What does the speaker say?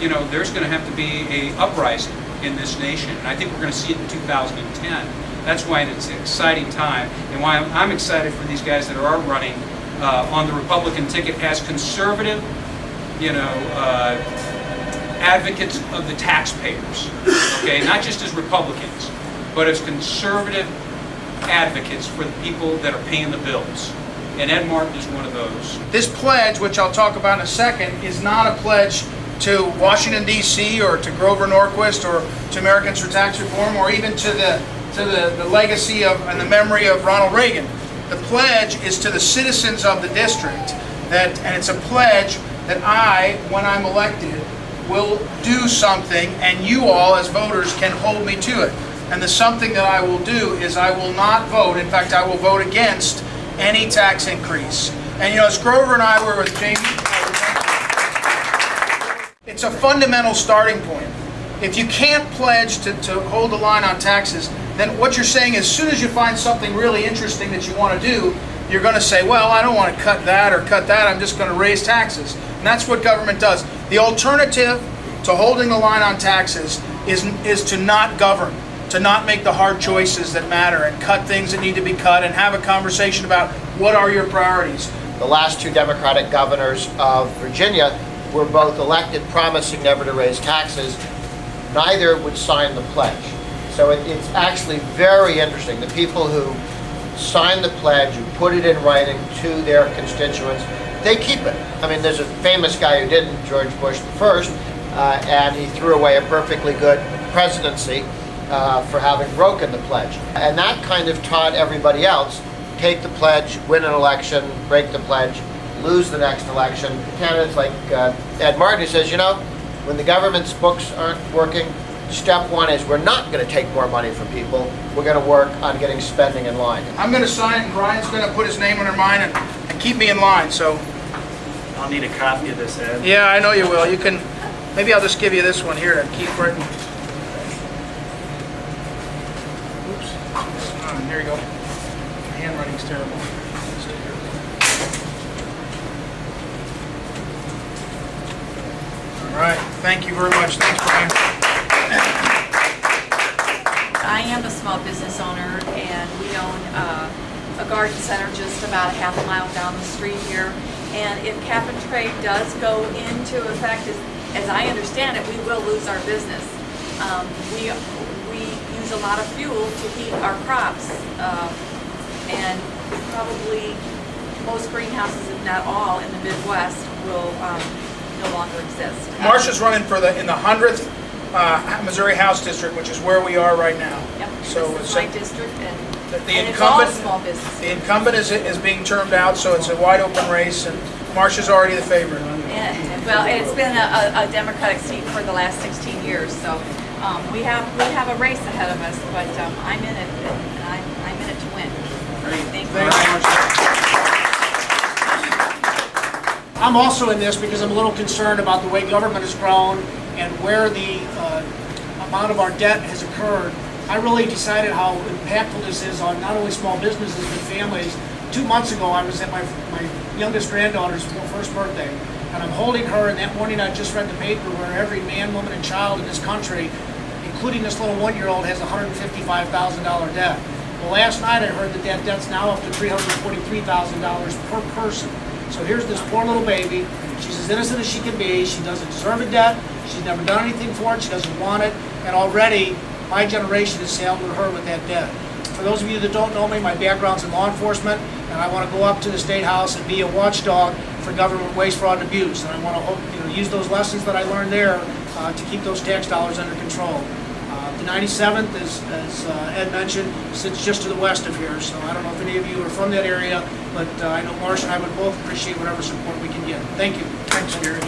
you know, there's going to have to be a uprising in this nation, and I think we're going to see it in 2010. That's why it's an exciting time, and why I'm excited for these guys that are running on the Republican ticket as conservative, you know, advocates of the taxpayers. Okay, not just as Republicans, but as conservative advocates for the people that are paying the bills. And Ed Martin is one of those. This pledge, which I'll talk about in a second, is not a pledge to Washington, D.C., or to Grover Norquist, or to Americans for Tax Reform, or even to the legacy of and the memory of Ronald Reagan. The pledge is to the citizens of the district, and it's a pledge that I, when I'm elected, will do something, and you all as voters can hold me to it. And the something that I will do is I will not vote. In fact, I will vote against any tax increase. And you know, as Grover and I were with Jamie, it's a fundamental starting point. If you can't pledge to hold the line on taxes, then what you're saying is as soon as you find something really interesting that you want to do, you're going to say, well, I don't want to cut that or cut that, I'm just going to raise taxes. And that's what government does. The alternative to holding the line on taxes is to not govern, to not make the hard choices that matter and cut things that need to be cut and have a conversation about what are your priorities. The last two Democratic governors of Virginia were both elected promising never to raise taxes. Neither would sign the pledge. So it's actually very interesting. The people who sign the pledge, who put it in writing to their constituents, they keep it. I mean, there's a famous guy who didn't, George Bush I, and he threw away a perfectly good presidency for having broken the pledge. And that kind of taught everybody else, take the pledge, win an election, break the pledge, lose the next election. Candidates like Ed Martin, who says, you know, when the government's books aren't working, step one is we're not going to take more money from people. We're going to work on getting spending in line. I'm going to sign it, and Brian's going to put his name under mine and keep me in line. So I'll need a copy of this, Ed. yeah, I know you will. You can. Maybe I'll just give you this one here to keep written. Oops. Oh, here you go. My handwriting's terrible. All right. Thank you very much. Thanks, Brian. I am a small business owner, and we own a garden center just about a half a mile down the street here. And if cap and trade does go into effect, as I understand it, we will lose our business. We use a lot of fuel to heat our crops, and probably most greenhouses, if not all, in the Midwest will no longer exist. Marsha's running for in the 100th Missouri House District, which is where we are right now. Yep. So this is my district, and the it's all incumbent, small business. the incumbent is being termed out, so it's a wide open race, and Marsha's already the favorite. Well, it's been a Democratic seat for the last 16 years, so we have a race ahead of us, but I'm in it, and I'm in it to win. Thank you. I'm also in this because I'm a little concerned about the way government has grown and where the amount of our debt has occurred. I really decided how impactful this is on not only small businesses but families. 2 months ago I was at my youngest granddaughter's first birthday, and I'm holding her, and that morning I just read the paper where every man, woman, and child in this country, including this little 1-year-old, has a $155,000 debt. Well, last night I heard that debt's now up to $343,000 per person. So here's this poor little baby. She's as innocent as she can be. She doesn't deserve a debt. She's never done anything for it. She doesn't want it. And already, my generation has sailed with her with that debt. For those of you that don't know me, my background's in law enforcement, and I want to go up to the State House and be a watchdog for government waste, fraud, and abuse. And I want to use those lessons that I learned there to keep those tax dollars under control. The 97th, as Ed mentioned, sits just to the west of here, so I don't know if any of you are from that area, but I know Marsha and I would both appreciate whatever support we can get. Thank you. Thanks, Gary.